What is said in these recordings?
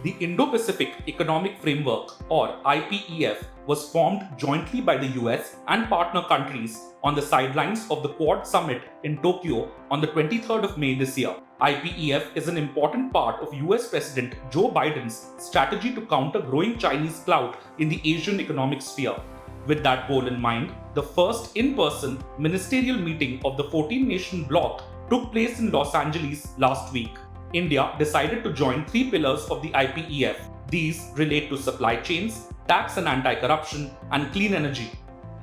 The Indo-Pacific Economic Framework, or IPEF, was formed jointly by the US and partner countries on the sidelines of the Quad Summit in Tokyo on the 23rd of May this year. IPEF is an important part of US President Joe Biden's strategy to counter growing Chinese clout in the Asian economic sphere. With that goal in mind, the first in-person ministerial meeting of the 14-nation bloc took place in Los Angeles last week. India decided to join three pillars of the IPEF. These relate to supply chains, tax and anti-corruption, and clean energy.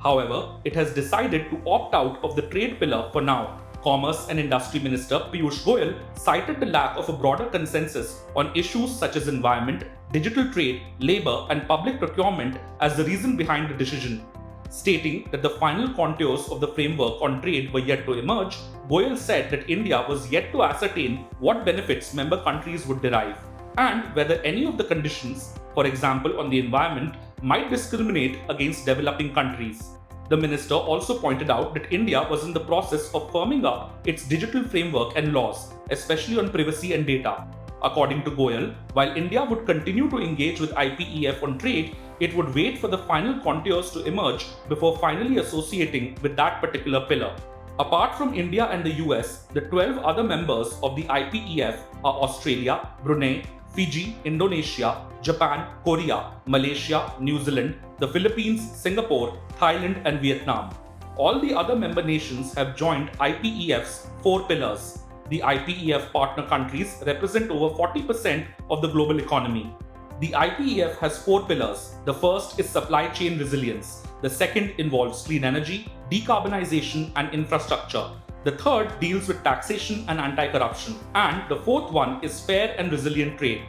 However, it has decided to opt out of the trade pillar for now. Commerce and Industry Minister Piyush Goyal cited the lack of a broader consensus on issues such as environment, digital trade, labor, and public procurement as the reason behind the decision. Stating that the final contours of the framework on trade were yet to emerge, Goyal said that India was yet to ascertain what benefits member countries would derive, and whether any of the conditions, for example on the environment, might discriminate against developing countries. The minister also pointed out that India was in the process of firming up its digital framework and laws, especially on privacy and data. According to Goyal, while India would continue to engage with IPEF on trade, it would wait for the final contours to emerge before finally associating with that particular pillar. Apart from India and the US, the 12 other members of the IPEF are Australia, Brunei, Fiji, Indonesia, Japan, Korea, Malaysia, New Zealand, the Philippines, Singapore, Thailand, and Vietnam. All the other member nations have joined IPEF's four pillars. The IPEF partner countries represent over 40% of the global economy. The IPEF has four pillars. The first is supply chain resilience. The second involves clean energy, decarbonization, and infrastructure. The third deals with taxation and anti-corruption. And the fourth one is fair and resilient trade.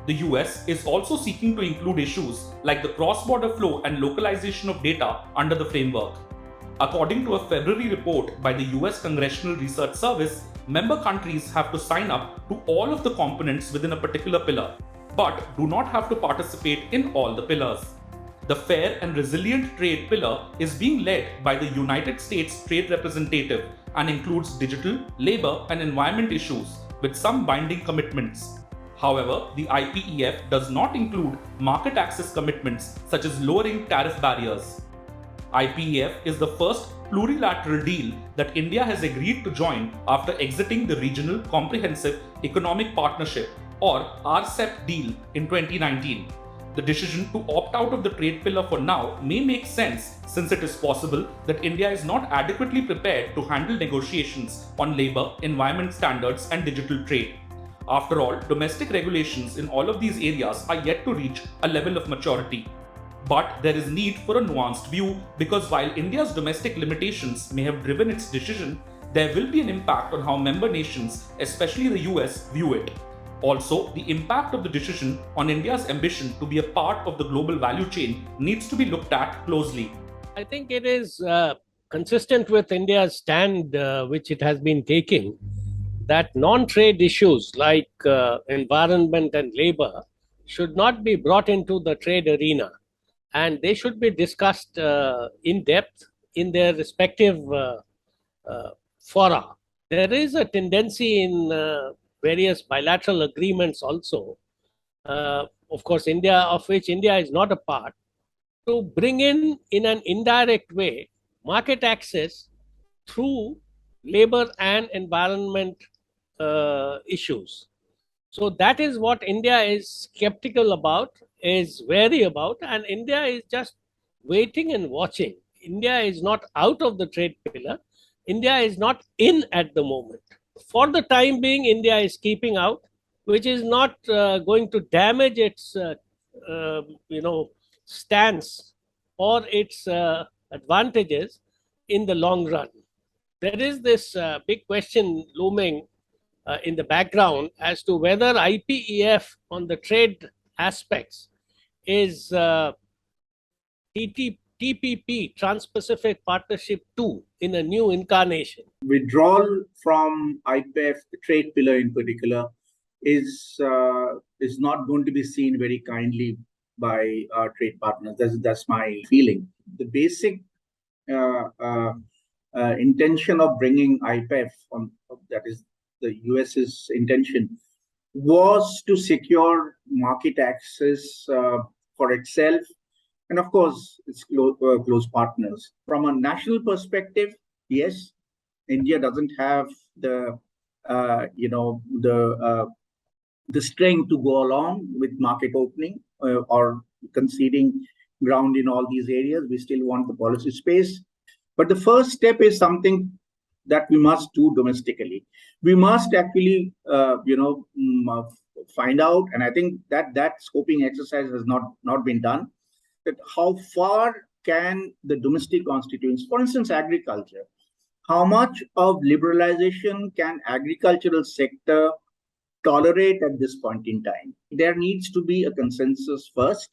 The US is also seeking to include issues like the cross-border flow and localization of data under the framework. According to a February report by the US Congressional Research Service, member countries have to sign up to all of the components within a particular pillar, but do not have to participate in all the pillars. The Fair and Resilient Trade pillar is being led by the United States Trade Representative and includes digital, labor, and environment issues with some binding commitments. However, the IPEF does not include market access commitments such as lowering tariff barriers. IPEF is the first plurilateral deal that India has agreed to join after exiting the Regional Comprehensive Economic Partnership or RCEP deal in 2019. The decision to opt out of the trade pillar for now may make sense since it is possible that India is not adequately prepared to handle negotiations on labor, environment standards, and digital trade. After all, domestic regulations in all of these areas are yet to reach a level of maturity. But there is need for a nuanced view because while India's domestic limitations may have driven its decision, there will be an impact on how member nations, especially the US, view it. Also, the impact of the decision on India's ambition to be a part of the global value chain needs to be looked at closely. I think it is consistent with India's stand, which it has been taking, that non-trade issues like environment and labor should not be brought into the trade arena, and they should be discussed in depth in their respective fora. There is a tendency in various bilateral agreements also, of course, of which India is not a part, to bring in an indirect way, market access through labor and environment issues. So that is what India is skeptical about, is wary about, and India is just waiting and watching. India is not out of the trade pillar. India is not in at the moment. For the time being, India is keeping out, which is not going to damage its stance or its advantages in the long run. There is this big question looming in the background as to whether IPEF on the trade aspects is TPP, Trans-Pacific Partnership 2, in a new incarnation. Withdrawal from IPEF, the trade pillar in particular, is not going to be seen very kindly by our trade partners. That's my feeling. The basic intention of bringing IPEF on, that is the US's intention, was to secure market access for itself and, of course, its close partners. From a national perspective, yes, India doesn't have the strength to go along with market opening or conceding ground in all these areas. We still want the policy space. But the first step is something that we must do domestically. We must actually, find out, and I think that scoping exercise has not been done, that how far can the domestic constituents, for instance, agriculture, how much of liberalization can agricultural sector tolerate at this point in time? There needs to be a consensus first,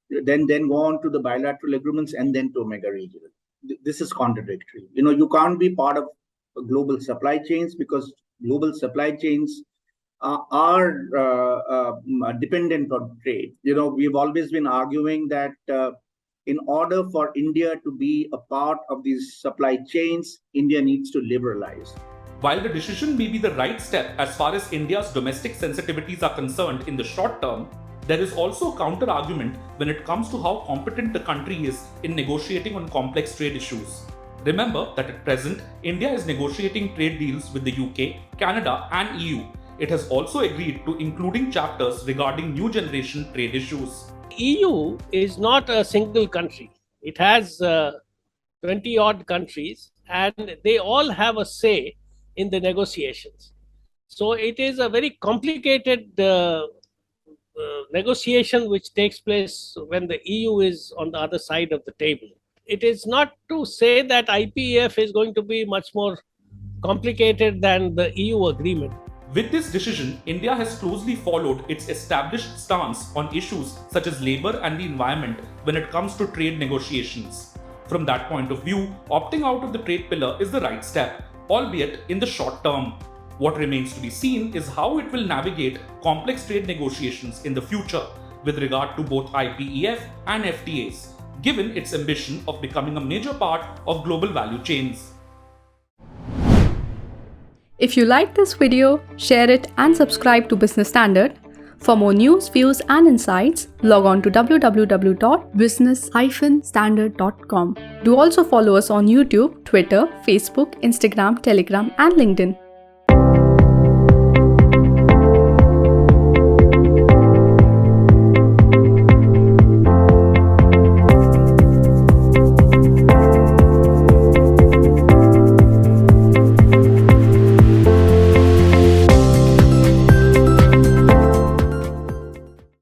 then go on to the bilateral agreements and then to Omega regional. This is contradictory. You can't be part of global supply chains because global supply chains are dependent on trade. We've always been arguing that in order for India to be a part of these supply chains, India needs to liberalize. While the decision may be the right step as far as India's domestic sensitivities are concerned in the short term, there is also a counter-argument when it comes to how competent the country is in negotiating on complex trade issues. Remember that at present, India is negotiating trade deals with the UK, Canada and EU. It has also agreed to including chapters regarding new generation trade issues. EU is not a single country. It has 20 odd countries and they all have a say in the negotiations. So it is a very complicated negotiation which takes place when the EU is on the other side of the table. It is not to say that IPEF is going to be much more complicated than the EU agreement. With this decision, India has closely followed its established stance on issues such as labor and the environment when it comes to trade negotiations. From that point of view, opting out of the trade pillar is the right step, albeit in the short term. What remains to be seen is how it will navigate complex trade negotiations in the future with regard to both IPEF and FTAs, given its ambition of becoming a major part of global value chains. If you like this video, share it and subscribe to Business Standard. For more news, views and insights, log on to www.business-standard.com. Do also follow us on YouTube, Twitter, Facebook, Instagram, Telegram and LinkedIn.